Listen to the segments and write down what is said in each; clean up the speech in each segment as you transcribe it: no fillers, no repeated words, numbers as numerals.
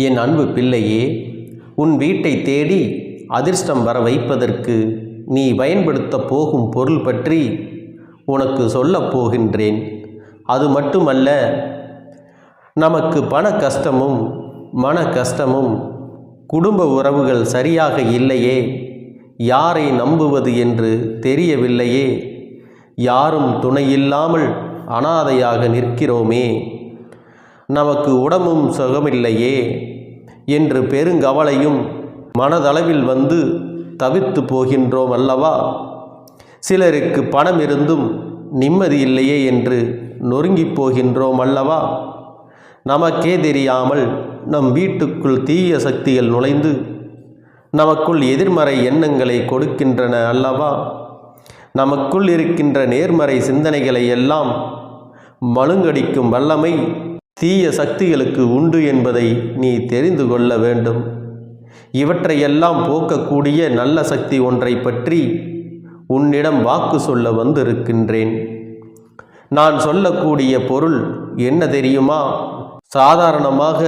என் அன்பு பிள்ளையே, உன் வீட்டை தேடி அதிர்ஷ்டம் வர வைப்பதற்கு நீ பயன்படுத்தப் போகும் பொருள் பற்றி உனக்கு சொல்லப் போகின்றேன். அது மட்டுமல்ல, நமக்கு பண கஷ்டமும் மன கஷ்டமும் குடும்ப உறவுகள் சரியாக இல்லையே, யாரை நம்புவது என்று தெரியவில்லையே, யாரும் துணையில்லாமல் அனாதையாக நிற்கிறோமே, நமக்கு உடம்பும் சுகமில்லையே என்று பெருங்கவலையும் மனதளவில் வந்து தவித்து போகின்றோம் அல்லவா? சிலருக்கு பணம் இருந்தும் நிம்மதி இல்லையே என்று நொறுங்கி போகின்றோம் அல்லவா? நமக்கே தெரியாமல் நம் வீட்டுக்குள் தீய சக்திகள் நுழைந்து நமக்குள் எதிர்மறை எண்ணங்களை கொடுக்கின்றன அல்லவா? நமக்குள் இருக்கின்ற நேர்மறை சிந்தனைகளை எல்லாம் மழுங்கடிக்கும் வல்லமை தீய சக்திகளுக்கு உண்டு என்பதை நீ தெரிந்து கொள்ள வேண்டும். இவற்றையெல்லாம் போக்கக்கூடிய நல்ல சக்தி ஒன்றை பற்றி உன்னிடம் வாக்கு சொல்ல வந்திருக்கின்றேன். நான் சொல்லக்கூடிய பொருள் என்ன தெரியுமா? சாதாரணமாக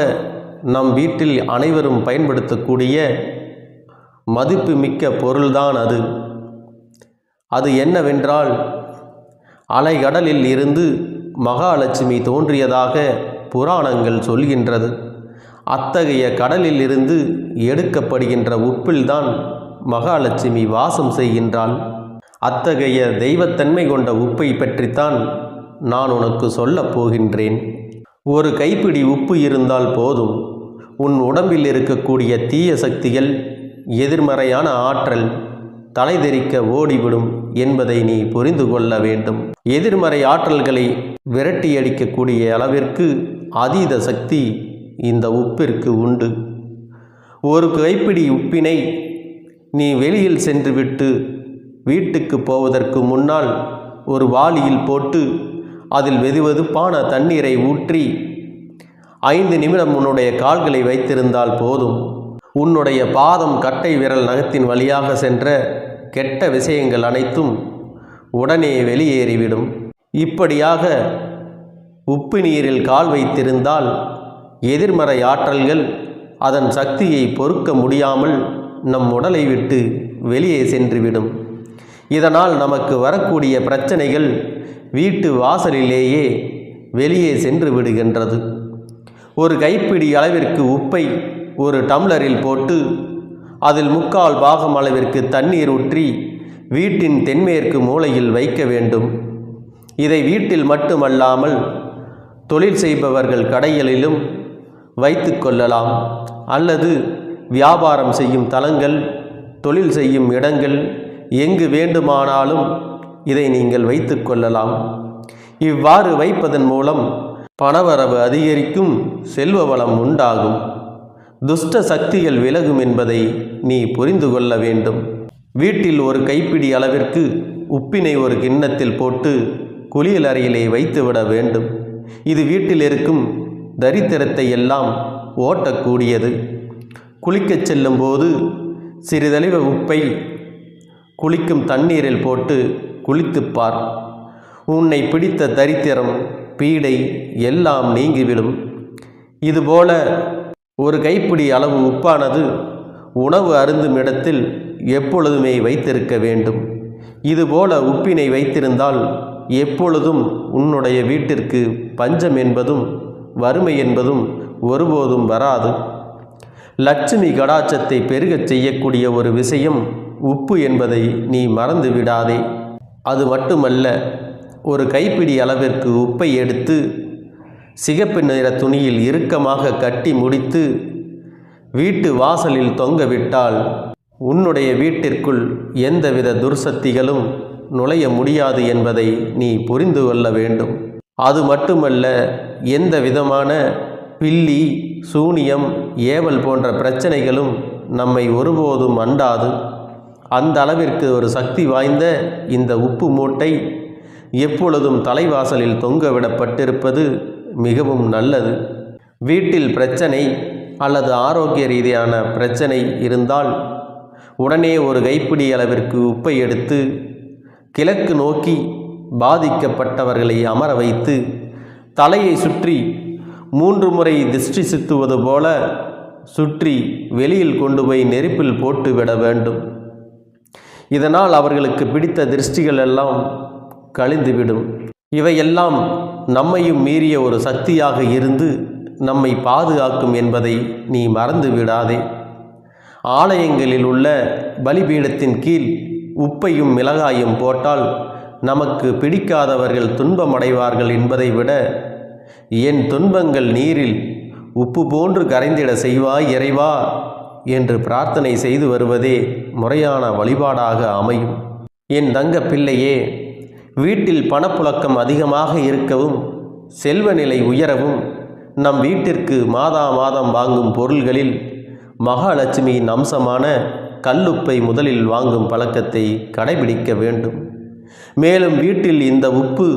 நம் வீட்டில் அனைவரும் பயன்படுத்தக்கூடிய மதிப்புமிக்க பொருள்தான் அது. அது என்னவென்றால், அலைகடலில் இருந்து மகாலட்சுமி தோன்றியதாக புராணங்கள் சொல்கின்றது. அத்தகைய கடலில் இருந்து எடுக்கப்படுகின்ற உப்பில்தான் மகாலட்சுமி வாசம் செய்கின்றாள். அத்தகைய தெய்வத்தன்மை கொண்ட உப்பை பற்றித்தான் நான் உனக்கு சொல்லப் போகின்றேன். ஒரு கைப்பிடி உப்பு இருந்தால் போதும், உன் உடம்பில் இருக்கக்கூடிய தீய சக்திகள், எதிர்மறையான ஆற்றல் தலைதெறிக்க ஓடிவிடும் என்பதை நீ புரிந்து கொள்ள வேண்டும். எதிர்மறை ஆற்றல்களை விரட்டியடிக்கக்கூடிய அளவிற்கு அதீத சக்தி இந்த உப்பிற்கு உண்டு. ஒரு கைப்பிடி உப்பினை நீ வெளியில் சென்றுவிட்டு வீட்டுக்கு போவதற்கு முன்னால் ஒரு வாளியில் போட்டு அதில் வெதுவெதுப்பான தண்ணீரை ஊற்றி 5 நிமிடம் உன்னுடைய கால்களை வைத்திருந்தால் போதும், உன்னுடைய பாதம் கட்டை விரல் நகத்தின் வழியாக சென்ற கெட்ட விஷயங்கள் அனைத்தும் உடனே வெளியேறிவிடும். இப்படியாக உப்பு நீரில் கால் வைத்திருந்தால் எதிர்மறை ஆற்றல்கள் அதன் சக்தியை பொறுக்க முடியாமல் நம் உடலை விட்டு வெளியே சென்றுவிடும். இதனால் நமக்கு வரக்கூடிய பிரச்சனைகள் வீட்டு வாசலிலேயே வெளியே சென்று விடுகின்றது. ஒரு கைப்பிடி அளவிற்கு உப்பை ஒரு டம்ளரில் போட்டு அதில் 3/4 பாகம் அளவிற்கு தண்ணீர் ஊற்றி வீட்டின் தென்மேற்கு மூலையில் வைக்க வேண்டும். இதை வீட்டில் மட்டுமல்லாமல் தொழில் செய்பவர்கள் கடைகளிலும் வைத்து கொள்ளலாம். அல்லது வியாபாரம் செய்யும் தலங்கள், தொழில் செய்யும் இடங்கள், எங்கு வேண்டுமானாலும் இதை நீங்கள் வைத்து கொள்ளலாம். இவ்வாறு வைப்பதன் மூலம் பணவரவு அதிகரிக்கும், செல்வ வளம் உண்டாகும், துஷ்ட சக்திகள் விலகும் என்பதை நீ புரிந்து கொள்ள வேண்டும். வீட்டில் ஒரு கைப்பிடி அளவிற்கு உப்பினை ஒரு கிண்ணத்தில் போட்டு குளியல் அறையிலே வைத்துவிட வேண்டும். இது வீட்டில் இருக்கும் தரித்திரத்தை எல்லாம் ஓட்டக்கூடியது. குளிக்கச் செல்லும் போது சிறிதளவு உப்பை குளிக்கும் தண்ணீரில் போட்டு குளித்துப்பார். உன்னை பிடித்த தரித்திரம், பீடை எல்லாம் நீங்கிவிடும். இதுபோல ஒரு கைப்பிடி அளவு உப்பானது உணவு அருந்தும் இடத்தில் எப்பொழுதுமே வைத்திருக்க வேண்டும். இதுபோல உப்பினை வைத்திருந்தால் எப்பொழுதும் உன்னுடைய வீட்டிற்கு பஞ்சம் என்பதும் வறுமை என்பதும் ஒருபோதும் வராது. லட்சுமி கடாட்சத்தை பெருகச் செய்யக்கூடிய ஒரு விஷயம் உப்பு என்பதை நீ மறந்து விடாதே. அது மட்டுமல்ல, ஒரு கைப்பிடி அளவிற்கு உப்பை எடுத்து சிகப்பு நிற துணியில் இறுக்கமாக கட்டி முடித்து வீட்டு வாசலில் தொங்கவிட்டால் உன்னுடைய வீட்டிற்குள் எந்தவித துர்சக்திகளும் நுழைய முடியாது என்பதை நீ புரிந்து கொள்ள வேண்டும். அது மட்டுமல்ல, எந்த விதமான பில்லி, சூனியம், ஏவல் போன்ற பிரச்சனைகளும் நம்மை ஒருபோதும் அண்டாது. அந்த அளவிற்கு ஒரு சக்தி வாய்ந்த இந்த உப்பு மூட்டை எப்பொழுதும் தலைவாசலில் தொங்கவிடப்பட்டிருப்பது மிகவும் நல்லது. வீட்டில் பிரச்சனை அல்லது ஆரோக்கிய ரீதியான பிரச்சனை இருந்தால் உடனே ஒரு கைப்பிடி அளவிற்கு உப்பை எடுத்து கிழக்கு நோக்கி பாதிக்கப்பட்டவர்களை அமர வைத்து தலையை சுற்றி 3 முறை திஷ்டி சுத்துவது போல சுற்றி வெளியில் கொண்டு போய் நெருப்பில் போட்டு விட வேண்டும். இதனால் அவர்களுக்கு பிடித்த திருஷ்டிகள் எல்லாம் கழிந்துவிடும். இவையெல்லாம் நம்மையும் மீறிய ஒரு சக்தியாக இருந்து நம்மை பாதுகாக்கும் என்பதை நீ மறந்து விடாதே. ஆலயங்களில் உள்ள பலிபீடத்தின் கீழ் உப்பையும் மிளகாயும் போட்டால் நமக்கு பிடிக்காதவர்கள் துன்பமடைவார்கள் என்பதை விட, என் துன்பங்கள் நீரில் உப்பு போன்று கரைந்திட செய்வாய் இறைவா என்று பிரார்த்தனை செய்து வருவதே முறையான வழிபாடாக அமையும். என் தங்க பிள்ளையே, வீட்டில் பணப்புழக்கம் அதிகமாக இருக்கவும் செல்வநிலை உயரவும் நம் வீட்டிற்கு மாதா மாதம் வாங்கும் பொருள்களில் மகாலட்சுமியின் அம்சமான கல்லுப்பை முதலில் வாங்கும் பழக்கத்தை கடைபிடிக்க வேண்டும். மேலும் வீட்டில் இந்த உப்பு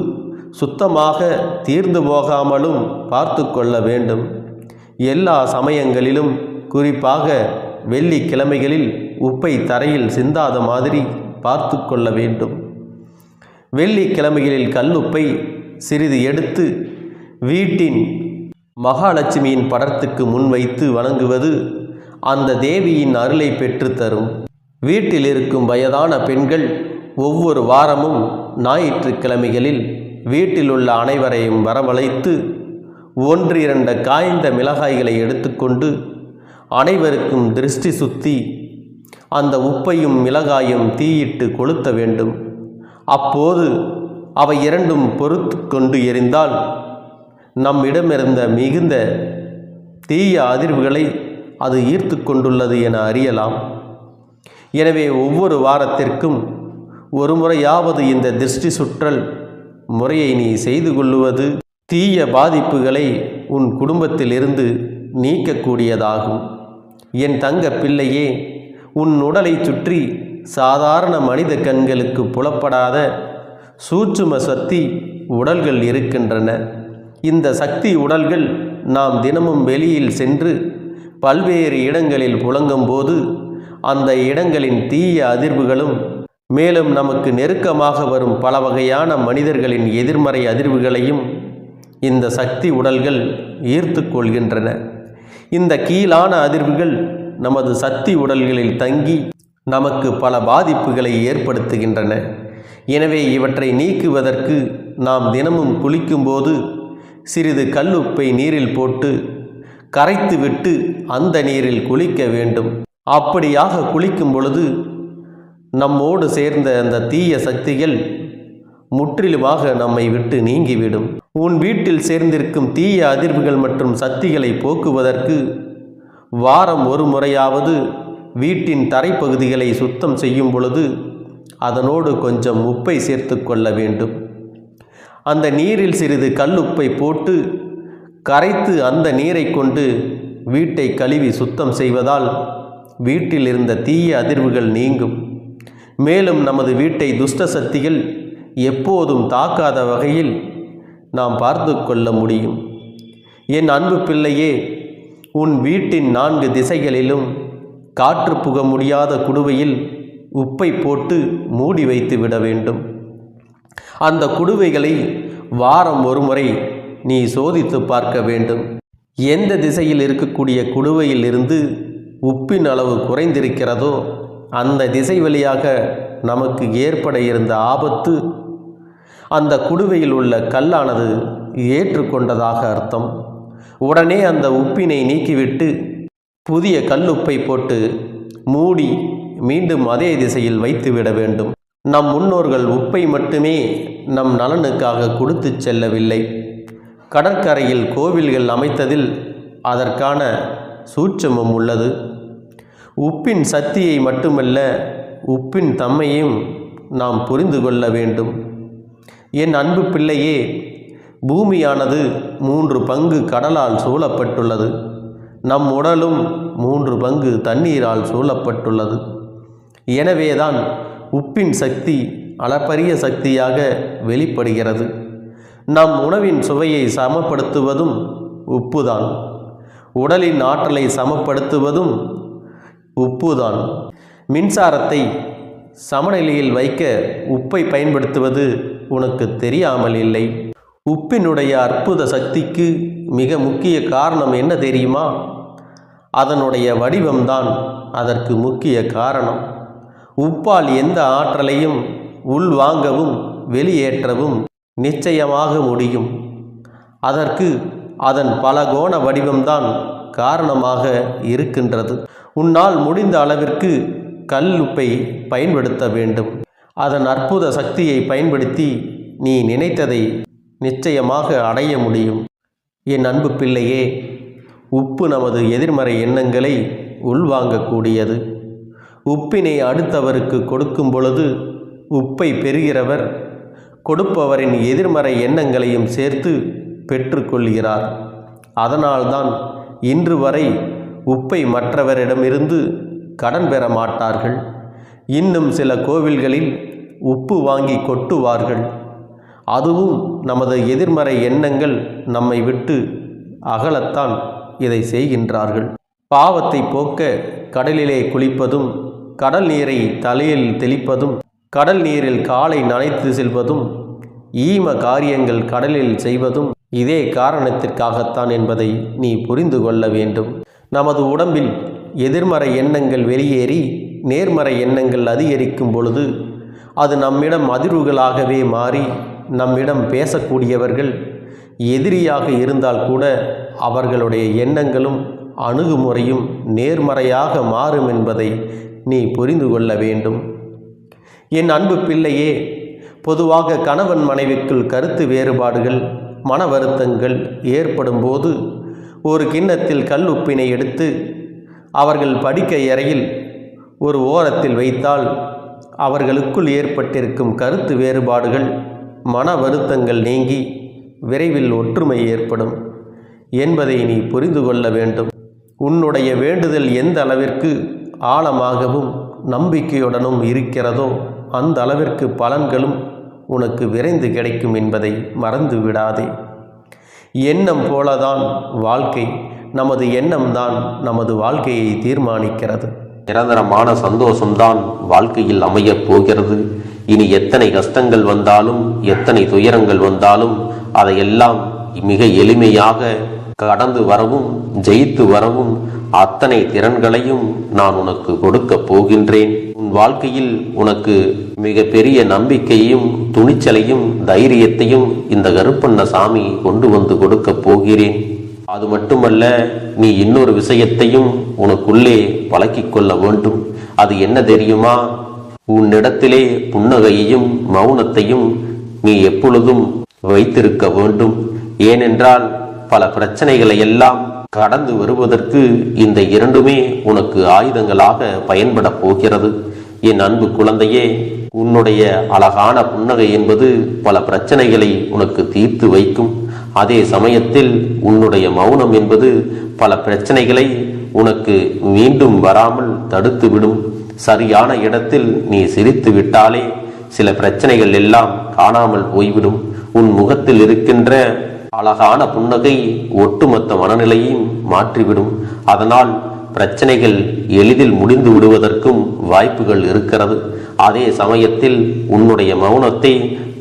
சுத்தமாக தீர்ந்து போகாமலும் பார்த்து கொள்ள வேண்டும். எல்லா சமயங்களிலும், குறிப்பாக வெள்ளிக்கிழமைகளில் உப்பை தரையில் சிந்தாத மாதிரி பார்த்து கொள்ள வேண்டும். வெள்ளிக்கிழமைகளில் கல்லுப்பை சிறிது எடுத்து வீட்டின் மகாலட்சுமியின் படத்துக்கு முன் வைத்து வணங்குவது அந்த தேவியின் அருளை பெற்றுத்தரும். வீட்டில் இருக்கும் வயதான பெண்கள் ஒவ்வொரு வாரமும் ஞாயிற்றுக்கிழமைகளில் வீட்டில் உள்ள அனைவரையும் வரவழைத்து 1-2 காய்ந்த மிளகாய்களை எடுத்துக்கொண்டு அனைவருக்கும் திருஷ்டி சுத்தி அந்த உப்பையும் மிளகாயும் தீயிட்டு கொளுத்த வேண்டும். அப்போது அவை இரண்டும் பொறுத்து கொண்டு எரிந்தால் நம்மிடமிருந்த மிகுந்த தீய அதிர்வுகளை அது ஈர்த்து கொண்டுள்ளது என அறியலாம். எனவே ஒவ்வொரு வாரத்திற்கும் ஒரு முறையாவது இந்த திருஷ்டி சுற்றல் முறையை நீ செய்து கொள்ளுவது தீய பாதிப்புகளை உன் குடும்பத்திலிருந்து நீக்கக்கூடியதாகும். என் தங்க பிள்ளையே, உன் உடலை சுற்றி சாதாரண மனித கண்களுக்கு புலப்படாத சூட்சும சக்தி உடல்கள் இருக்கின்றன. இந்த சக்தி உடல்கள் நாம் தினமும் வெளியில் சென்று பல்வேறு இடங்களில் புழங்கும் போது அந்த இடங்களின் தீய அதிர்வுகளும், மேலும் நமக்கு நெருக்கமாக வரும் பல வகையான மனிதர்களின் எதிர்மறை அதிர்வுகளையும் இந்த சக்தி உடல்கள் ஈர்த்து கொள்கின்றன. இந்த கீழான அதிர்வுகள் நமது சக்தி உடல்களில் தங்கி நமக்கு பல பாதிப்புகளை ஏற்படுத்துகின்றன. எனவே இவற்றை நீக்குவதற்கு நாம் தினமும் குளிக்கும்போது சிறிது கல்லுப்பை நீரில் போட்டு கரைத்துவிட்டு அந்த நீரில் குளிக்க வேண்டும். அப்படியாக குளிக்கும் பொழுது நம்மோடு சேர்ந்த அந்த தீய சக்திகள் முற்றிலுமாக நம்மை விட்டு நீங்கிவிடும். உன் வீட்டில் சேர்ந்திருக்கும் தீய அதிர்வுகள் மற்றும் சக்திகளை போக்குவதற்கு வாரம் ஒரு முறையாவது வீட்டின் தரைப்பகுதிகளை சுத்தம் செய்யும் பொழுது அதனோடு கொஞ்சம் உப்பை சேர்த்து கொள்ள வேண்டும். அந்த நீரில் சிறிது கல்லுப்பை போட்டு கரைத்து அந்த நீரை கொண்டு வீட்டை கழுவி சுத்தம் செய்வதால் வீட்டில் இருந்த தீய அதிர்வுகள் நீங்கும். மேலும் நமது வீட்டை துஷ்ட சக்திகள் எப்போதும் தாக்காத வகையில் நாம் பார்த்து கொள்ள முடியும். என் அன்பு பிள்ளையே, உன் வீட்டின் 4 திசைகளிலும் காற்று புக முடியாத குடுவையில் உப்பை போட்டு மூடி வைத்து விட வேண்டும். அந்த குடுவைகளை வாரம் ஒரு முறை நீ சோதித்து பார்க்க வேண்டும். எந்த திசையில் இருக்கக்கூடிய குடுவையில் இருந்து உப்பின் அளவு குறைந்திருக்கிறதோ அந்த திசை வழியாக நமக்கு ஏற்பட இருந்த ஆபத்து அந்த குடுவையில் உள்ள கல்லானது ஏற்றுக்கொண்டதாக அர்த்தம். உடனே அந்த உப்பினை நீக்கிவிட்டு புதிய கல்லுப்பை போட்டு மூடி மீண்டும் அதே திசையில் வைத்துவிட வேண்டும். நம் முன்னோர்கள் உப்பை மட்டுமே நம் நலனுக்காக கொடுத்து செல்லவில்லை. கடற்கரையில் கோவில்கள் அமைத்ததில் அதற்கான சூட்சமம் உள்ளது. உப்பின் சக்தியை மட்டுமல்ல, உப்பின் தன்மையும் நாம் புரிந்து கொள்ள வேண்டும். என் அன்பு பிள்ளையே, பூமியானது 3 பங்கு கடலால் சூழப்பட்டுள்ளது. நம் உடலும் 3 பங்கு தண்ணீரால் சூழப்பட்டுள்ளது. எனவேதான் உப்பின் சக்தி அளப்பரிய சக்தியாக வெளிப்படுகிறது. நம் உணவின் சுவையை சமப்படுத்துவதும் உப்புதான். உடலின் ஆற்றலை சமப்படுத்துவதும் உப்புதான். மின்சாரத்தை சமநிலையில் வைக்க உப்பை பயன்படுத்துவது உனக்கு தெரியாமல் இல்லை. உப்பினுடைய அற்புத சக்திக்கு மிக முக்கிய காரணம் என்ன தெரியுமா? அதனுடைய வடிவம்தான் அதற்கு முக்கிய காரணம். உப்பால் எந்த ஆற்றலையும் உள்வாங்கவும் வெளியேற்றவும் நிச்சயமாக முடியும். அதற்கு அதன் பலகோண வடிவம்தான் காரணமாக இருக்கின்றது. உன்னால் முடிந்த அளவிற்கு கல் உப்பை பயன்படுத்த வேண்டும். அதன் அற்புத சக்தியை பயன்படுத்தி நீ நினைத்ததை நிச்சயமாக அடைய முடியும். என் அன்பு பிள்ளையே, உப்பு நமது எதிர்மறை எண்ணங்களை உள்வாங்கக்கூடியது. உப்பினை அடுத்தவருக்கு கொடுக்கும் பொழுது உப்பை பெறுகிறவர் கொடுப்பவரின் எதிர்மறை எண்ணங்களையும் சேர்த்து பெற்றுக்கொள்கிறார். அதனால்தான் இன்று வரை உப்பை மற்றவரிடமிருந்து கடன் பெற மாட்டார்கள். இன்னும் சில கோவில்களில் உப்பு வாங்கி கொட்டுவார்கள். அதுவும் நமது எதிர்மறை எண்ணங்கள் நம்மை விட்டு அகலத்தான் இதை செய்கின்றார்கள். பாவத்தை போக்க கடலிலே குளிப்பதும், கடல் நீரை தலையில் தெளிப்பதும், கடல் நீரில் காலை நனைத்து செல்வதும், ஈம காரியங்கள் கடலில் செய்வதும் இதே காரணத்திற்காகத்தான் என்பதை நீ புரிந்து கொள்ள வேண்டும். நமது உடம்பில் எதிர்மறை எண்ணங்கள் வெளியேறி நேர்மறை எண்ணங்கள் அதிகரிக்கும் பொழுது அது நம்மிடம் அதிர்வுகளாகவே மாறி நம்மிடம் பேசக்கூடியவர்கள் எதிரியாக இருந்தால் கூட அவர்களுடைய எண்ணங்களும் அணுகுமுறையும் நேர்மறையாக மாறும் என்பதை நீ புரிந்து கொள்ள வேண்டும். என் அன்பு பிள்ளையே, பொதுவாக கணவன் மனைவிக்குள் கருத்து வேறுபாடுகள், மன வருத்தங்கள் ஏற்படும் போது ஒரு கிண்ணத்தில் கல் உப்பினை எடுத்து அவர்கள் படுக்கை அறையில் ஒரு ஓரத்தில் வைத்தால் அவர்களுக்குள் ஏற்பட்டிருக்கும் கருத்து வேறுபாடுகள், மன வருத்தங்கள் நீங்கி விரைவில் ஒற்றுமை ஏற்படும் என்பதை நீ புரிந்து கொள்ள வேண்டும். உன்னுடைய வேண்டுதல் எந்த அளவிற்கு ஆழமாகவும் நம்பிக்கையுடனும் இருக்கிறதோ அந்த அளவிற்கு பலன்களும் உனக்கு விரைந்து கிடைக்கும் என்பதை மறந்து விடாதே. எண்ணம் போலதான் வாழ்க்கை. நமது எண்ணம்தான் நமது வாழ்க்கையை தீர்மானிக்கிறது. நிரந்தரமான சந்தோஷம்தான் வாழ்க்கையில் அமையப் போகிறது. இனி எத்தனை கஷ்டங்கள் வந்தாலும், எத்தனை துயரங்கள் வந்தாலும் அதையெல்லாம் மிக எளிமையாக கடந்து வரவும், ஜெயித்து வரவும் அத்தனை திறன்களையும் நான் உனக்கு கொடுக்க போகின்றேன். உன் வாழ்க்கையில் உனக்கு மிக பெரிய நம்பிக்கையும், துணிச்சலையும், தைரியத்தையும் இந்த கருப்பண்ணசாமி கொண்டு வந்து கொடுக்க போகிறேன். அது மட்டுமல்ல, நீ இன்னொரு விஷயத்தையும் உனக்குள்ளே பழக்கிக் கொள்ள வேண்டும். அது என்ன தெரியுமா? உன்னிடத்திலே புன்னகையையும் மௌனத்தையும் நீ எப்பொழுதும் வைத்திருக்க வேண்டும். ஏனென்றால் பல பிரச்சனைகளை எல்லாம் கடந்து வருவதற்கு இந்த இரண்டுமே உனக்கு ஆயுதங்களாக பயன்பட போகிறது. என் அன்பு குழந்தையே, உன்னுடைய அழகான புன்னகை என்பது பல பிரச்சனைகளை உனக்கு தீர்த்து வைக்கும். அதே சமயத்தில் உன்னுடைய மௌனம் என்பது பல பிரச்சனைகளை உனக்கு மீண்டும் வராமல் தடுத்துவிடும். சரியான இடத்தில் நீ சிரித்து விட்டாலே சில பிரச்சனைகள் எல்லாம் காணாமல் போய்விடும். உன் முகத்தில் இருக்கின்ற அழகான புன்னகை ஒட்டுமொத்த மனநிலையும் மாற்றிவிடும். அதனால் பிரச்சனைகள் எளிதில் முடிந்து விடுவதற்கும் வாய்ப்புகள் இருக்கிறது. அதே சமயத்தில் உன்னுடைய மௌனத்தை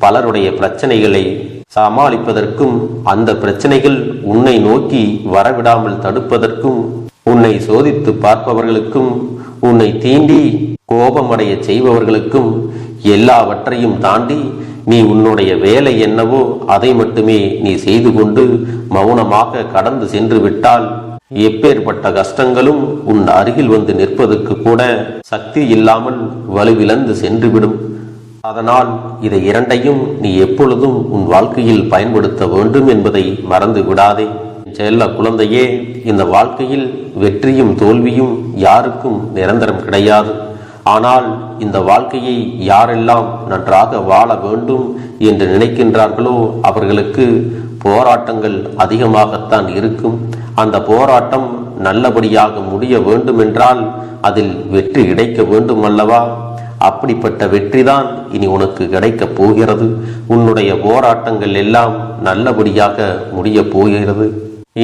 பலருடைய பிரச்சனைகளை சமாளிப்பதற்கும், அந்த பிரச்சனைகள் உன்னை நோக்கி வரவிடாமல் தடுப்பதற்கும், உன்னை சோதித்து பார்ப்பவர்களுக்கும், உன்னை தீண்டி கோபமடைய செய்பவர்களுக்கும் எல்லாவற்றையும் தாண்டி நீ உன்னுடைய வேலை என்னவோ அதை மட்டுமே நீ செய்து கொண்டு மௌனமாக கடந்து சென்று விட்டால் எப்பேற்பட்ட கஷ்டங்களும் உன் அருகில் வந்து நிற்பதற்கு கூட சக்தி இல்லாமல் வலுவிழந்து சென்றுவிடும். அதனால் இதை இரண்டையும் நீ எப்பொழுதும் உன் வாழ்க்கையில் பயன்படுத்த வேண்டும் என்பதை மறந்து விடாதே. செல்ல குழந்தையே, இந்த வாழ்க்கையில் வெற்றியும் தோல்வியும் யாருக்கும் நிரந்தரம் கிடையாது. ஆனால் இந்த வாழ்க்கையை யாரெல்லாம் நன்றாக வாழ வேண்டும் என்று நினைக்கின்றார்களோ அவர்களுக்கு போராட்டங்கள் அதிகமாகத்தான் இருக்கும். அந்த போராட்டம் நல்லபடியாக முடிய வேண்டுமென்றால் அதில் வெற்றி கிடைக்க வேண்டும் அல்லவா? அப்படிப்பட்ட வெற்றிதான் இனி உனக்கு கிடைக்கப் போகிறது. உன்னுடைய போராட்டங்கள் எல்லாம் நல்லபடியாக முடிய போகிறது.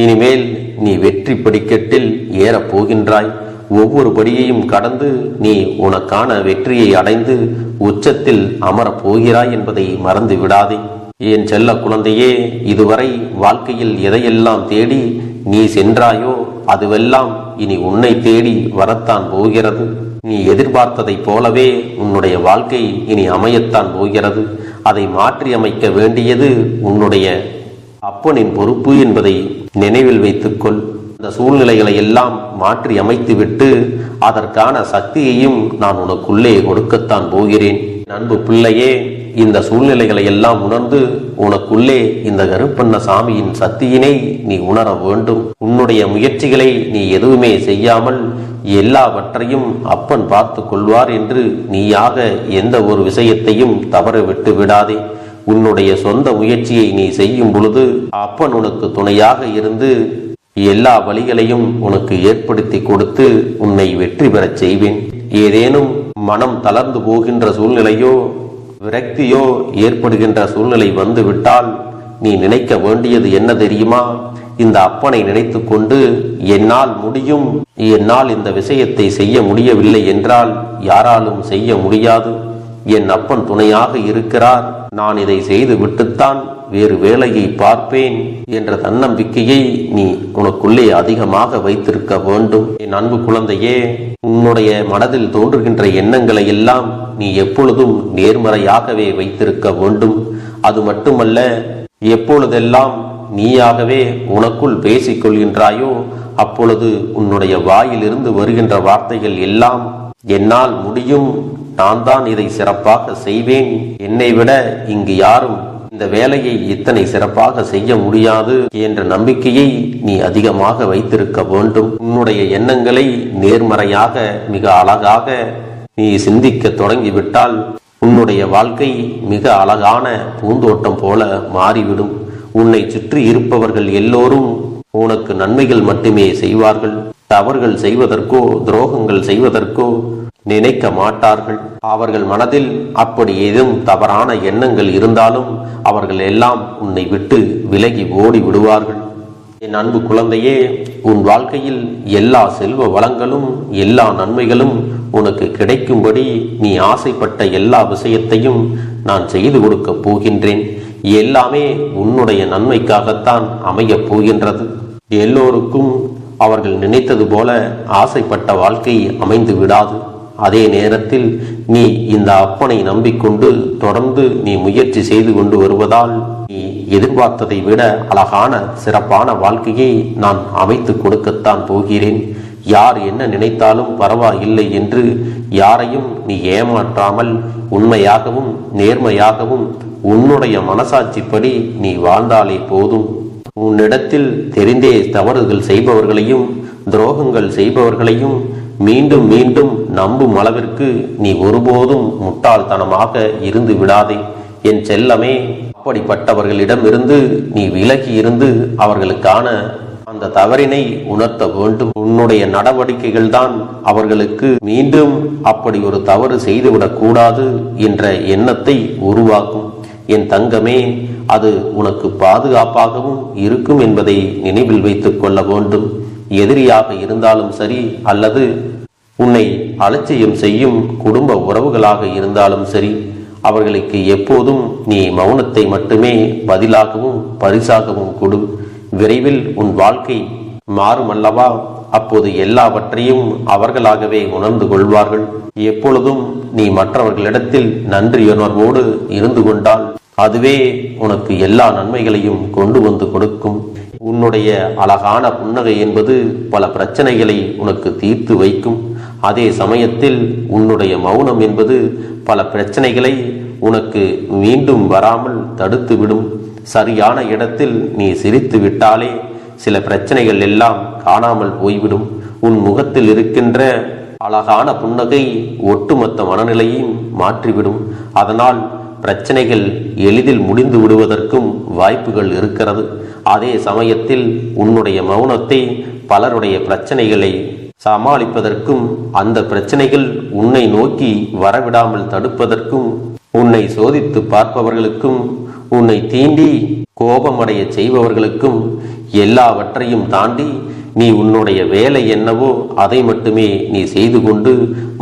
இனிமேல் நீ வெற்றி படிக்கட்டில் ஏறப் போகின்றாய். ஒவ்வொரு படியையும் கடந்து நீ உனக்கான வெற்றியை அடைந்து உச்சத்தில் அமரப் போகிறாய் என்பதை மறந்து விடாதே. என் செல்ல குழந்தையே, இதுவரை வாழ்க்கையில் எதையெல்லாம் தேடி நீ சென்றாயோ அதுவெல்லாம் இனி உன்னை தேடி வரத்தான் போகிறது. நீ எதிர்பார்த்ததைப் போலவே உன்னுடைய வாழ்க்கை இனி அமையத்தான் போகிறது. அதை மாற்றி அமைக்க வேண்டியது உன்னுடைய அப்பனின் பொறுப்பு என்பதை நினைவில் வைத்துக்கொள். இந்த சூழ்நிலைகளை எல்லாம் மாற்றி அமைத்துவிட்டு அதற்கான சக்தியையும் நான் உனக்குள்ளே கொடுக்கத்தான் போகிறேன். அன்பு பிள்ளையே, இந்த சூழ்நிலைகளை எல்லாம் உணர்ந்து உனக்குள்ளே இந்த கருப்பண்ண சாமியின் சக்தியினை நீ உணர வேண்டும். உன்னுடைய முயற்சிகளை நீ எதுவுமே செய்யாமல் எல்லாவற்றையும் அப்பன் பார்த்து கொள்வார் என்று நீயாக எந்த ஒரு விஷயத்தையும் தவற விட்டு விடாதே. உன்னுடைய சொந்த முயற்சியை நீ செய்யும் பொழுது அப்பன் உனக்கு துணையாக இருந்து எல்லா வழிகளையும் உனக்கு ஏற்படுத்தி கொடுத்து உன்னை வெற்றி பெறச் செய்வேன். ஏதேனும் மனம் தளர்ந்து போகின்ற சூழ்நிலையோ விரக்தியோ ஏற்படுகின்ற சூழ்நிலை வந்துவிட்டால் நீ நினைக்க வேண்டியது என்ன தெரியுமா? இந்த அப்பனை நினைத்து கொண்டு என்னால் முடியும், என்னால் இந்த விஷயத்தை செய்ய முடியவில்லை என்றால் யாராலும் செய்ய முடியாது, என் அப்பன் துணையாக இருக்கிறார், நான் இதை செய்து விட்டுத்தான் வேறு வேலையை பார்ப்பேன் என்ற தன்னம்பிக்கையை நீ உனக்குள்ளே அதிகமாக வைத்திருக்க வேண்டும். என் அன்பு குழந்தையே, உன்னுடைய மனதில் தோன்றுகின்ற எண்ணங்களை எல்லாம் நீ எப்பொழுதும் நேர்மறையாகவே வைத்திருக்க வேண்டும். அது மட்டுமல்ல, எப்பொழுதெல்லாம் நீயாகவே உனக்குள் பேசிக் கொள்கின்றாயோ அப்பொழுது உன்னுடைய வாயிலிருந்து வருகின்ற வார்த்தைகள் எல்லாம் என்னால் முடியும், நான் தான் இதை சிறப்பாக செய்வேன், என்னை விட இங்கு யாரும் இந்த வேலையை இத்தனை சிறப்பாக செய்ய முடியாது என்ற நம்பிக்கையை நீ அதிகமாக வைத்திருக்க வேண்டும். உன்னுடைய எண்ணங்களை நேர்மறையாக மிக அழகாக நீ சிந்திக்க தொடங்கிவிட்டால் உன்னுடைய வாழ்க்கை மிக அழகான பூந்தோட்டம் போல மாறிவிடும். உன்னை சுற்றி இருப்பவர்கள் எல்லோரும் உனக்கு நன்மைகள் மட்டுமே செய்வார்கள். தவறுகள் செய்வதற்கோ துரோகங்கள் செய்வதற்கோ நினைக்க மாட்டார்கள். அவர்கள் மனதில் அப்படி ஏதும் தவறான எண்ணங்கள் இருந்தாலும் அவர்கள் எல்லாம் உன்னை விட்டு விலகி ஓடி விடுவார்கள். என் அன்பு குழந்தையே, உன் வாழ்க்கையில் எல்லா செல்வ வளங்களும் எல்லா நன்மைகளும் உனக்கு கிடைக்கும்படி நீ ஆசைப்பட்ட எல்லா விஷயத்தையும் நான் செய்து கொடுக்க போகின்றேன். எல்லாமே உன்னுடைய நன்மைக்காகத்தான் அமையப் போகின்றது. எல்லோருக்கும் அவர்கள் நினைத்தது போல ஆசைப்பட்ட வாழ்க்கை அமைந்து விடாது. அதே நேரத்தில் நீ இந்த அப்பனை நம்பிக்கொண்டு தொடர்ந்து நீ முயற்சி செய்து கொண்டு வருவதால் நீ எதிர்பார்த்ததை விட அழகான சிறப்பான வாழ்க்கையை நான் அமைத்து கொடுக்கத்தான் போகிறேன். யார் என்ன நினைத்தாலும் பரவாயில்லை என்று யாரையும் நீ ஏமாற்றாமல் உண்மையாகவும் நேர்மையாகவும் உன்னுடைய மனசாட்சிப்படி நீ வாழ்ந்தாலே போதும். உன்னிடத்தில் தெரிந்தே தவறுகள் செய்பவர்களையும் துரோகங்கள் செய்பவர்களையும் மீண்டும் மீண்டும் நம்பும் அளவிற்கு நீ ஒருபோதும் முட்டாள்தனமாக இருந்து விடாதே. என் செல்லமே, அப்படிப்பட்டவர்களிடமிருந்து நீ விலகி இருந்து அவர்களுக்கான அந்த தவறினை உணர்த்த வேண்டும். உன்னுடைய நடவடிக்கைகள் தான் அவர்களுக்கு மீண்டும் அப்படி ஒரு தவறு செய்துவிடக் கூடாது என்ற எண்ணத்தை உருவாக்கும். என் தங்கமே, அது உனக்கு பாதுகாப்பாகவும் இருக்கும் என்பதை நினைவில் வைத்துக் கொள்ள வேண்டும். எதிரியாக இருந்தாலும் சரி அல்லது உன்னை அலட்சியம் செய்யும் குடும்ப உறவுகளாக இருந்தாலும் சரி, அவர்களுக்கு எப்போதும் நீ மௌனத்தை மட்டுமே பதிலாகவும் பரிசாகவும் கொடு. விரைவில் உன் வாழ்க்கை மாறுமல்லவா? அப்போது எல்லாவற்றையும் அவர்களாகவே உணர்ந்து கொள்வார்கள். எப்பொழுதும் நீ மற்றவர்களிடத்தில் நன்றியுணர்வோடு இருந்து கொண்டால் அதுவே உனக்கு எல்லா நன்மைகளையும் கொண்டு வந்து கொடுக்கும். உன்னுடைய அழகான புன்னகை என்பது பல பிரச்சனைகளை உனக்கு தீர்த்து வைக்கும். அதே சமயத்தில் உன்னுடைய மௌனம் என்பது பல பிரச்சனைகளை உனக்கு மீண்டும் வராமல் தடுத்து விடும். சரியான இடத்தில் நீ சிரித்து விட்டாலே சில பிரச்சனைகள் எல்லாம் காணாமல் போய்விடும். உன் முகத்தில் இருக்கின்ற அழகான புன்னகை ஒட்டுமொத்த மனநிலையும் மாற்றிவிடும். அதனால் பிரச்சனைகள் எளிதில் முடிந்து விடுவதற்கும் வாய்ப்புகள் இருக்கிறது. அதே சமயத்தில் உன்னுடைய மௌனத்தை பலருடைய பிரச்சனைகளை சமாளிப்பதற்கும் அந்த பிரச்சனைகள் உன்னை நோக்கி வரவிடாமல் தடுப்பதற்கும் உன்னை சோதித்து பார்ப்பவர்களுக்கும் உன்னை தீண்டி கோபமடைய செய்பவர்களுக்கும் எல்லாவற்றையும் தாண்டி நீ உன்னுடைய வேலை என்னவோ அதை மட்டுமே நீ செய்து கொண்டு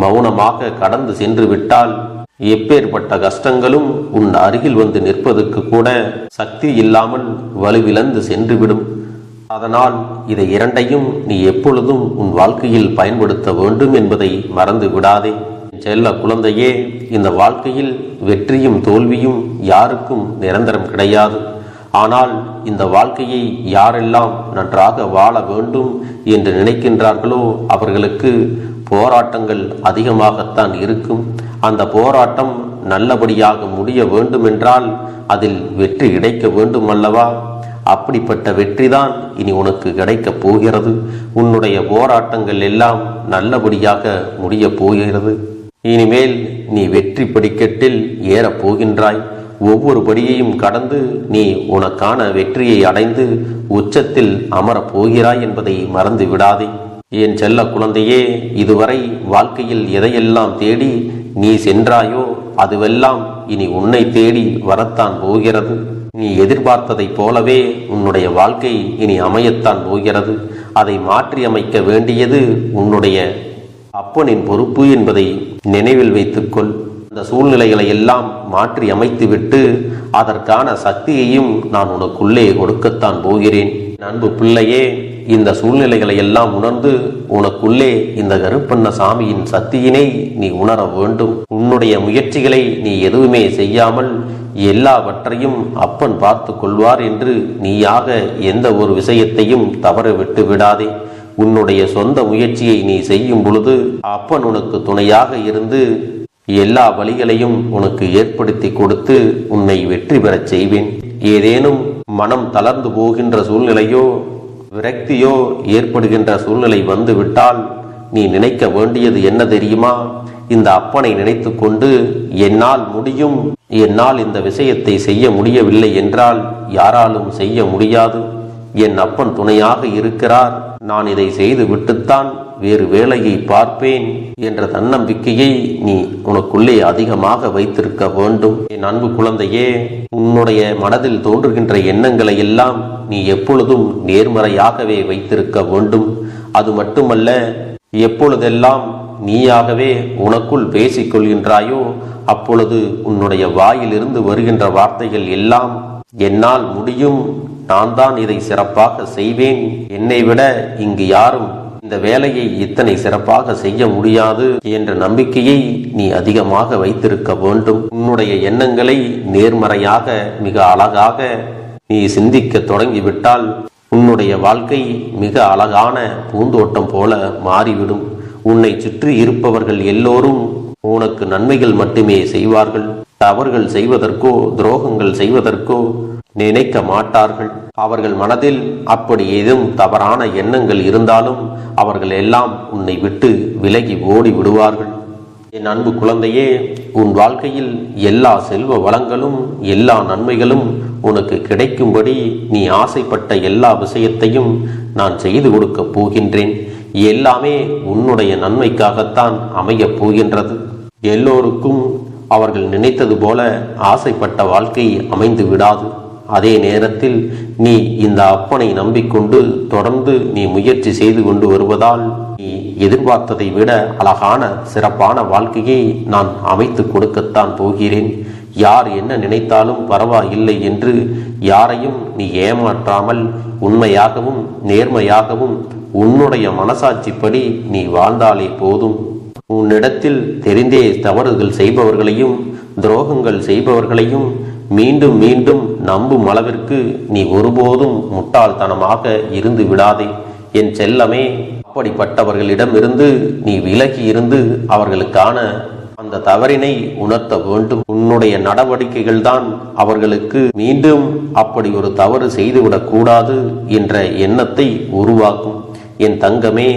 மௌனமாக கடந்து சென்று விட்டால் எப்பேற்பட்ட கஷ்டங்களும் உன் அருகில் வந்து நிற்பதற்கு கூட சக்தி இல்லாமல் வலுவிழந்து சென்றுவிடும். அதனால் இதை இரண்டையும் நீ எப்பொழுதும் உன் வாழ்க்கையில் பயன்படுத்த வேண்டும் என்பதை மறந்து விடாதே. செல்ல குழந்தையே, இந்த வாழ்க்கையில் வெற்றியும் தோல்வியும் யாருக்கும் நிரந்தரம் கிடையாது. ஆனால் இந்த வாழ்க்கையை யாரெல்லாம் நன்றாக வாழ வேண்டும் என்று நினைக்கின்றார்களோ அவர்களுக்கு போராட்டங்கள் அதிகமாகத்தான் இருக்கும். அந்த போராட்டம் நல்லபடியாக முடிய வேண்டுமென்றால் அதில் வெற்றி கிடைக்க வேண்டும் அல்லவா? அப்படிப்பட்ட வெற்றிதான் இனி உனக்கு கிடைக்கப் போகிறது. உன்னுடைய போராட்டங்கள் எல்லாம் நல்லபடியாக முடியப் போகிறது. இனிமேல் நீ வெற்றி படிக்கட்டில் ஏறப் போகின்றாய். ஒவ்வொரு படியையும் கடந்து நீ உனக்கான வெற்றியை அடைந்து உச்சத்தில் அமரப் போகிறாய் என்பதை மறந்து விடாதே. என் செல்ல குழந்தையே, இதுவரை வாழ்க்கையில் எதையெல்லாம் தேடி நீ சென்றாயோ அதுவெல்லாம் இனி உன்னை தேடி வரத்தான் போகிறது. நீ எதிர்பார்த்ததைப் போலவே உன்னுடைய வாழ்க்கை இனி அமையத்தான் போகிறது. அதை மாற்றி அமைக்க வேண்டியது உன்னுடைய அப்பனின் பொறுப்பு என்பதை நினைவில் வைத்துக்கொள். அந்த சூழ்நிலைகளை எல்லாம் மாற்றி அமைத்துவிட்டு அதற்கான சக்தியையும் நான் உனக்குள்ளே கொடுக்கத்தான் போகிறேன். அன்பு பிள்ளையே, இந்த சூழ்நிலைகளை எல்லாம் உணர்ந்து உனக்குள்ளே இந்த கருப்பண்ண சாமியின் சக்தியினை நீ உணர வேண்டும். உன்னுடைய முயற்சிகளை நீ எதுவுமே செய்யாமல் எல்லாவற்றையும் அப்பன் பார்த்து கொள்வார் என்று நீயாக எந்த ஒரு விஷயத்தையும் தவற விட்டு விடாதே. உன்னுடைய சொந்த முயற்சியை நீ செய்யும் பொழுது அப்பன் உனக்கு துணையாக இருந்து எல்லா வழிகளையும் உனக்கு ஏற்படுத்தி கொடுத்து உன்னை வெற்றி பெறச் செய்வேன். ஏதேனும் மனம் தளர்ந்து போகின்ற சூழ்நிலையோ விரக்தியோ ஏற்படுகின்ற சூழ்நிலை வந்து விட்டால் நீ நினைக்க வேண்டியது என்ன தெரியுமா? இந்த அப்பனை நினைத்து கொண்டு என்னால் முடியும், என்னால் இந்த விஷயத்தை செய்ய முடியவில்லை என்றால் யாராலும் செய்ய முடியாது, என் அப்பன் துணையாக இருக்கிறார், நான் இதை செய்து விட்டுத்தான் வேறு வேலையை பார்ப்பேன் என்ற தன்னம்பிக்கையை நீ உனக்குள்ளே அதிகமாக வைத்திருக்க வேண்டும். என் அன்பு குழந்தையே, உன்னுடைய மனதில் தோன்றுகின்ற எண்ணங்களை எல்லாம் நீ எப்பொழுதும் நேர்மறையாகவே வைத்திருக்க வேண்டும். அது மட்டுமல்ல, எப்பொழுதெல்லாம் நீயாகவே உனக்குள் பேசிக் கொள்கின்றாயோ அப்பொழுது உன்னுடைய வாயிலிருந்து வருகின்ற வார்த்தைகள் எல்லாம் என்னால் முடியும், நான் தான் இதை சிறப்பாக செய்வேன், என்னை விட இங்கு யாரும் இந்த வேலையை இத்தனை சிறப்பாக செய்ய முடியாது என்ற நம்பிக்கையை நீ அதிகமாக வைத்திருக்க வேண்டும். உன்னுடைய எண்ணங்களை நேர்மறையாக மிக அழகாக நீ சிந்திக்க தொடங்கிவிட்டால் உன்னுடைய வாழ்க்கை மிக அழகான பூந்தோட்டம் போல மாறிவிடும். உன்னை சுற்றி இருப்பவர்கள் எல்லோரும் உனக்கு நன்மைகள் மட்டுமே செய்வார்கள். தவறுகள் செய்வதற்கோ துரோகங்கள் செய்வதற்கோ நினைக்க மாட்டார்கள். அவர்கள் மனதில் அப்படி ஏதும் தவறான எண்ணங்கள் இருந்தாலும் அவர்கள் எல்லாம் உன்னை விட்டு விலகி ஓடி விடுவார்கள். என் அன்பு குழந்தையே, உன் வாழ்க்கையில் எல்லா செல்வ வளங்களும் எல்லா நன்மைகளும் உனக்கு கிடைக்கும்படி நீ ஆசைப்பட்ட எல்லா விஷயத்தையும் நான் செய்து கொடுக்கப் போகின்றேன். எல்லாமே உன்னுடைய நன்மைக்காகத்தான் அமையப் போகின்றது. எல்லோருக்கும் அவர்கள் நினைத்தது போல ஆசைப்பட்ட வாழ்க்கை அமைந்து விடாது. அதே நேரத்தில் நீ இந்த அப்பனை நம்பிக்கொண்டு தொடர்ந்து நீ முயற்சி செய்து கொண்டு வருவதால் நீ எதிர்பார்த்ததை விட அழகான சிறப்பான வாழ்க்கையை நான் அமைத்து கொடுக்கத்தான் போகிறேன். யார் என்ன நினைத்தாலும் பரவாயில்லை என்று யாரையும் நீ ஏமாற்றாமல் உண்மையாகவும் நேர்மையாகவும் உன்னுடைய மனசாட்சிப்படி நீ வாழ்ந்தாலே போதும். உன்னிடத்தில் தெரிந்தே தவறுகள் செய்பவர்களையும் துரோகங்கள் செய்பவர்களையும் மீண்டும் மீண்டும் நம்பும் அளவிற்கு நீ ஒருபோதும் முட்டாள்தனமாக இருந்து விடாதே. என் செல்லமே, அப்படிப்பட்டவர்களிடமிருந்து நீ விலகி இருந்து அவர்களுக்கான அந்த தவறினை உணர்த்த வேண்டும். உன்னுடைய நடவடிக்கைகள் தான் அவர்களுக்கு மீண்டும் அப்படி ஒரு தவறு செய்துவிடக் கூடாது என்ற எண்ணத்தை உருவாக்கும். என் தங்கமே,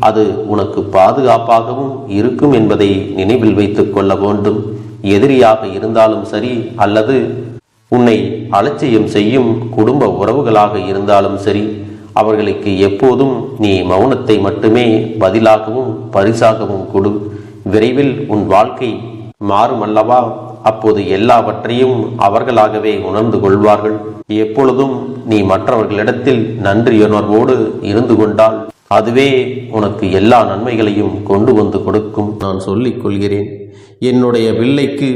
அது உனக்கு பாதுகாப்பாகவும் இருக்கும் என்பதை நினைவில் வைத்துக் கொள்ள வேண்டும். எதிரியாக இருந்தாலும் சரி அல்லது உன்னை அலட்சியம் செய்யும் குடும்ப உறவுகளாக இருந்தாலும் சரி, அவர்களுக்கு எப்போதும் நீ மௌனத்தை மட்டுமே பதிலாகவும் பரிசாகவும் கொடு. விரைவில் உன் வாழ்க்கை மாறும் அல்லவா? அப்போது எல்லாவற்றையும் அவர்களாகவே உணர்ந்து கொள்வார்கள். எப்பொழுதும் நீ மற்றவர்களிடத்தில் நன்றியுணர்வோடு இருந்து கொண்டால் அதுவே உனக்கு எல்லா நன்மைகளையும் கொண்டு வந்து கொடுக்கும். நான் சொல்லிக் கொள்கிறேன், என்னுடைய பிள்ளைக்கு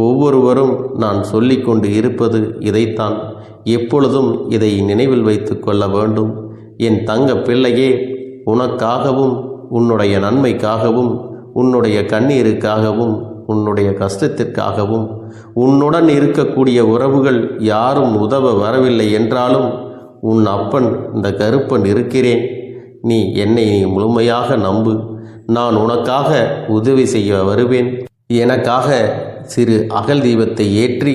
ஒவ்வொருவரும் நான் சொல்லிக்கொண்டு இருப்பது இதைத்தான். எப்பொழுதும் இதை நினைவில் வைத்து கொள்ள வேண்டும். என் தங்க பிள்ளையே, உனக்காகவும் உன்னுடைய நன்மைக்காகவும் உன்னுடைய கண்ணீருக்காகவும் உன்னுடைய கஷ்டத்திற்காகவும் உன்னுடன் இருக்கக்கூடிய உறவுகள் யாரும் உதவ வரவில்லை என்றாலும் உன் அப்பன் இந்த கருப்பன் இருக்கிறேன். நீ என்னை முழுமையாக நம்பு. நான் உனக்காக உதவி செய்ய வருவேன். எனக்காக சிறு அகல் தீபத்தை ஏற்றி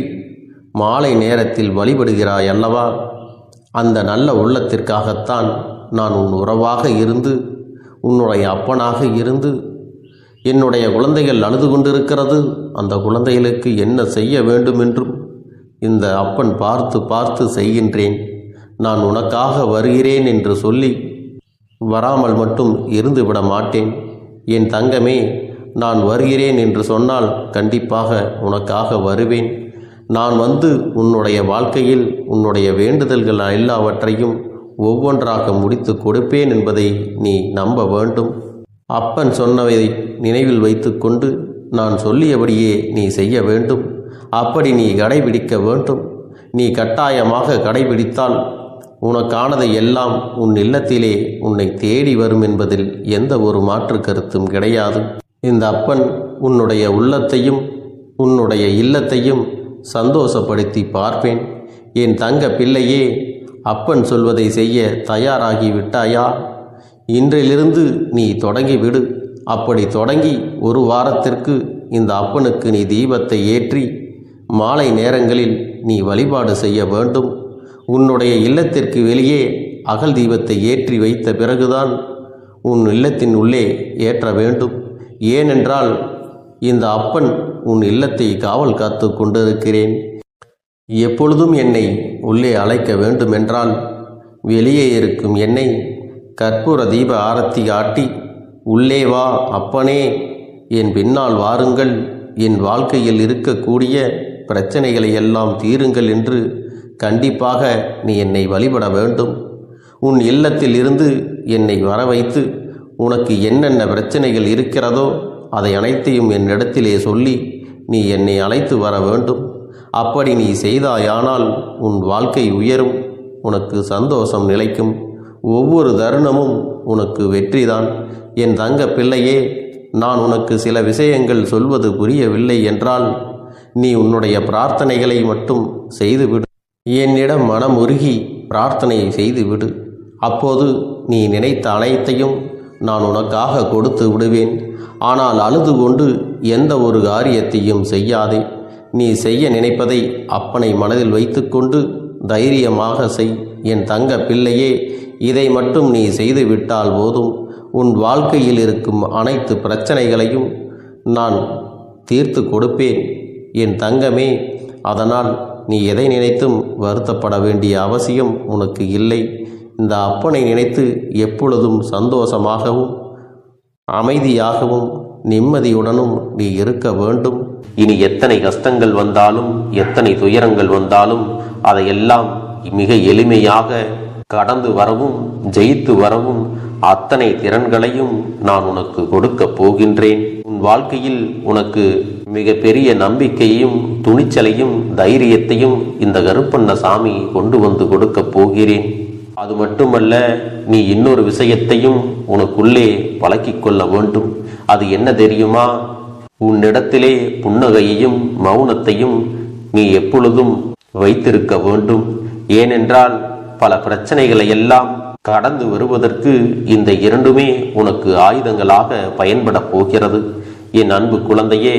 மாலை நேரத்தில் வழிபடுகிறாய் அல்லவா? அந்த நல்ல உள்ளத்திற்காகத்தான் நான் உன் உறவாக இருந்து உன்னுடைய அப்பனாக இருந்து என்னுடைய குழந்தைகள் அழுது கொண்டிருக்கிறது, அந்த குழந்தைகளுக்கு என்ன செய்ய வேண்டும் என்றும் இந்த அப்பன் பார்த்து பார்த்து செய்கின்றேன். நான் உனக்காக வருகிறேன் என்று சொல்லி வராமல் மட்டும் இருந்து விட மாட்டேன். என் தங்கமே, நான் வருகிறேன் என்று சொன்னால் கண்டிப்பாக உனக்காக வருவேன். நான் வந்து உன்னுடைய வாழ்க்கையில் உன்னுடைய வேண்டுதல்கள் எல்லாவற்றையும் ஒவ்வொன்றாக முடித்து கொடுப்பேன் என்பதை நீ நம்ப வேண்டும். அப்பன் சொன்னதை நினைவில் வைத்து கொண்டு நான் சொல்லியபடியே நீ செய்ய வேண்டும். அப்படி நீ கடைபிடிக்க வேண்டும். நீ கட்டாயமாக கடைபிடித்தால் உனக்கானதை எல்லாம் உன் இல்லத்திலே உன்னை தேடி வரும் என்பதில் எந்த ஒரு மாற்று கருத்தும் கிடையாது. இந்த அப்பன் உன்னுடைய உள்ளத்தையும் உன்னுடைய இல்லத்தையும் சந்தோஷப்படுத்தி பார்ப்பேன். என் தங்க பிள்ளையே, அப்பன் சொல்வதை செய்ய தயாராகி விட்டாயா? இன்றிலிருந்து நீ தொடங்கிவிடு. அப்படி தொடங்கி ஒரு வாரத்திற்கு இந்த அப்பனுக்கு நீ தீபத்தை ஏற்றி மாலை நேரங்களில் நீ வழிபாடு செய்ய வேண்டும். உன்னுடைய இல்லத்திற்கு வெளியே அகல் தீபத்தை ஏற்றி வைத்த பிறகுதான் உன் இல்லத்தின் உள்ளே ஏற்ற வேண்டும். ஏனென்றால் இந்த அப்பன் உன் இல்லத்தை காவல் காத்து கொண்டிருக்கிறேன். எப்பொழுதும் என்னை உள்ளே அழைக்க வேண்டுமென்றால் வெளியே இருக்கும் என்னை கற்பூர தீப ஆரத்தி காட்டி உள்ளே வா அப்பனே, என் பின்னால் வாருங்கள், என் வாழ்க்கையில் இருக்கக்கூடிய பிரச்சனைகளை எல்லாம் தீருங்கள் என்று கண்டிப்பாக நீ என்னை வழிபட வேண்டும். உன் இல்லத்தில் இருந்து என்னை வர வைத்து உனக்கு என்னென்ன பிரச்சனைகள் இருக்கிறதோ அதை அனைத்தையும் என்னிடத்திலே சொல்லி நீ என்னை அழைத்து வர வேண்டும். அப்படி நீ செய்தாயானால் உன் வாழ்க்கை உயரும், உனக்கு சந்தோஷம் நிலைக்கும். ஒவ்வொரு தருணமும் உனக்கு வெற்றிதான். என் தங்க பிள்ளையே, நான் உனக்கு சில விஷயங்கள் சொல்வது புரியவில்லை என்றால் நீ உன்னுடைய பிரார்த்தனைகளை மட்டும் செய்துவிடு. என்னிடம் மனம் உருகி பிரார்த்தனையை செய்துவிடு. அப்போது நீ நினைத்த அனைத்தையும் நான் உனக்காக கொடுத்து விடுவேன். ஆனால் அழுது கொண்டு எந்த ஒரு காரியத்தையும் செய்யாதே. நீ செய்ய நினைப்பதை அப்பனை மனதில் வைத்துக்கொண்டு தைரியமாக செய். என் தங்க பிள்ளையே, இதை மட்டும் நீ செய்துவிட்டால் போதும். உன் வாழ்க்கையில் இருக்கும் அனைத்து பிரச்சனைகளையும் நான் தீர்த்து கொடுப்பேன் என் தங்கமே. அதனால் நீ எதை நினைத்தும் வருத்தப்பட வேண்டிய அவசியம் உனக்கு இல்லை. இந்த அப்பனை நினைத்து எப்பொழுதும் சந்தோஷமாகவும் அமைதியாகவும் நிம்மதியுடனும் நீ இருக்க வேண்டும். இனி எத்தனை கஷ்டங்கள் வந்தாலும் எத்தனை துயரங்கள் வந்தாலும் அதையெல்லாம் மிக எளிமையாக கடந்து வரவும் ஜெயித்து வரவும் அத்தனை திறன்களையும் நான் உனக்கு கொடுக்க போகின்றேன். உன் வாழ்க்கையில் உனக்கு மிக பெரிய நம்பிக்கையையும் துணிச்சலையும் தைரியத்தையும் இந்த கருப்பண்ணசாமி கொண்டு வந்து கொடுக்க போகிறேன். அது மட்டுமல்ல, நீ இன்னொரு விஷயத்தையும் உனக்குள்ளே பழக்கிக் கொள்ள வேண்டும். அது என்ன தெரியுமா? உன்னிடத்திலே புன்னகையையும் மௌனத்தையும் நீ எப்பொழுதும் வைத்திருக்க வேண்டும். ஏனென்றால் பல பிரச்சனைகளை எல்லாம் கடந்து வருவதற்கு இந்த இரண்டுமே உனக்கு ஆயுதங்களாக பயன்பட போகிறது. என் அன்பு குழந்தையே,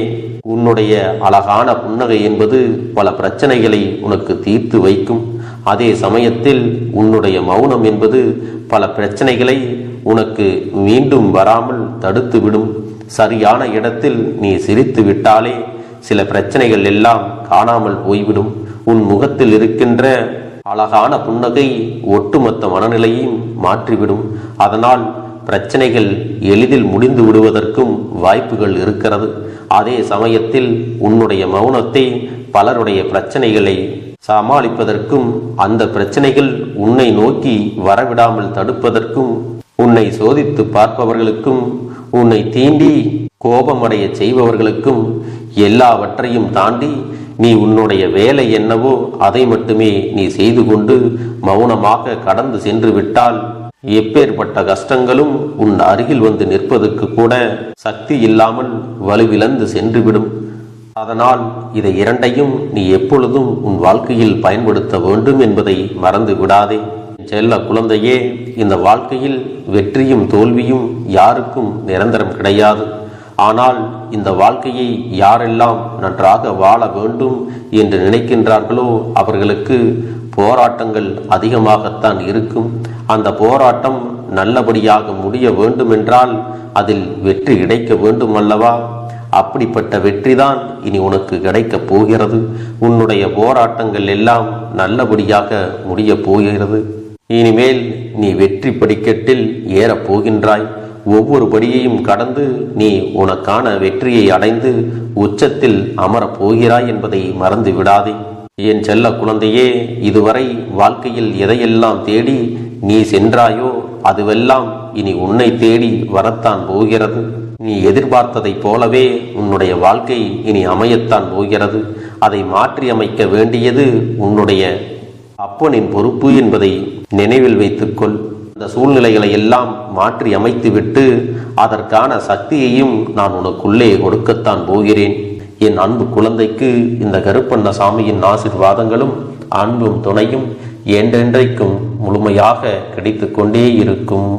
உன்னுடைய அழகான புன்னகை என்பது பல பிரச்சனைகளை உனக்கு தீர்த்து வைக்கும். அதே சமயத்தில் உன்னுடைய மௌனம் என்பது பல பிரச்சனைகளை உனக்கு மீண்டும் வராமல் தடுத்துவிடும். சரியான இடத்தில் நீ சிரித்து விட்டாலே சில பிரச்சனைகள் எல்லாம் காணாமல் போய்விடும். உன் முகத்தில் இருக்கின்ற அழகான புன்னகை ஒட்டுமொத்த மனநிலையையும் மாற்றிவிடும். அதனால் பிரச்சனைகள் எளிதில் முடிந்து விடுவதற்கும் வாய்ப்புகள் இருக்கிறது. அதே சமயத்தில் உன்னுடைய மௌனத்தை பலருடைய பிரச்சனைகளை சமாளிப்பதற்கும் அந்த பிரச்சனைகள் உன்னை நோக்கி வரவிடாமல் தடுப்பதற்கும் உன்னை சோதித்து பார்ப்பவர்களுக்கும் உன்னை தீண்டி கோபமடைய செய்பவர்களுக்கும் எல்லாவற்றையும் தாண்டி நீ உன்னுடைய வேலை என்னவோ அதை மட்டுமே நீ செய்து கொண்டு மௌனமாக கடந்து சென்று விட்டால் எப்பேற்பட்ட கஷ்டங்களும் உன் அருகில் வந்து நிற்பதற்கு கூட சக்தி இல்லாமல் வலுவிழந்து சென்றுவிடும். அதனால் இதை இரண்டையும் நீ எப்பொழுதும் உன் வாழ்க்கையில் பயன்படுத்த வேண்டும் என்பதை மறந்து விடாதே. செல்ல குழந்தையே, இந்த வாழ்க்கையில் வெற்றியும் தோல்வியும் யாருக்கும் நிரந்தரம் கிடையாது. ஆனால் இந்த வாழ்க்கையை யாரெல்லாம் நன்றாக வாழ வேண்டும் என்று நினைக்கின்றார்களோ அவர்களுக்கு போராட்டங்கள் அதிகமாகத்தான் இருக்கும். அந்த போராட்டம் நல்லபடியாக முடிய வேண்டுமென்றால் அதில் வெற்றி கிடைக்க வேண்டும் அல்லவா? அப்படிப்பட்ட வெற்றிதான் இனி உனக்கு கிடைக்கப் போகிறது. உன்னுடைய போராட்டங்கள் எல்லாம் நல்லபடியாக முடிய போகிறது. இனிமேல் நீ வெற்றி படிக்கட்டில் ஏறப் போகின்றாய். ஒவ்வொரு படியையும் கடந்து நீ உனக்கான வெற்றியை அடைந்து உச்சத்தில் அமரப் போகிறாய் என்பதை மறந்து விடாதே. என் செல்ல குழந்தையே, இதுவரை வாழ்க்கையில் எதையெல்லாம் தேடி நீ சென்றாயோ அதுவெல்லாம் இனி உன்னை தேடி வரத்தான் போகிறது. நீ எதிர்பார்த்ததைப் போலவே உன்னுடைய வாழ்க்கை இனி அமையத்தான் போகிறது. அதை மாற்றி அமைக்க வேண்டியது உன்னுடைய அப்பனின் பொறுப்பு என்பதை நினைவில் வைத்துக்கொள். இந்த சூழ்நிலைகளை எல்லாம் மாற்றி அமைத்துவிட்டு அதற்கான சக்தியையும் நான் உனக்குள்ளே கொடுக்கத்தான் போகிறேன். என் அன்பு குழந்தைக்கு இந்த கருப்பண்ணசாமியின் ஆசீர்வாதங்களும் அன்பும் துணையும் என்றென்றைக்கும் முழுமையாக கிடைத்து கொண்டே இருக்கும்.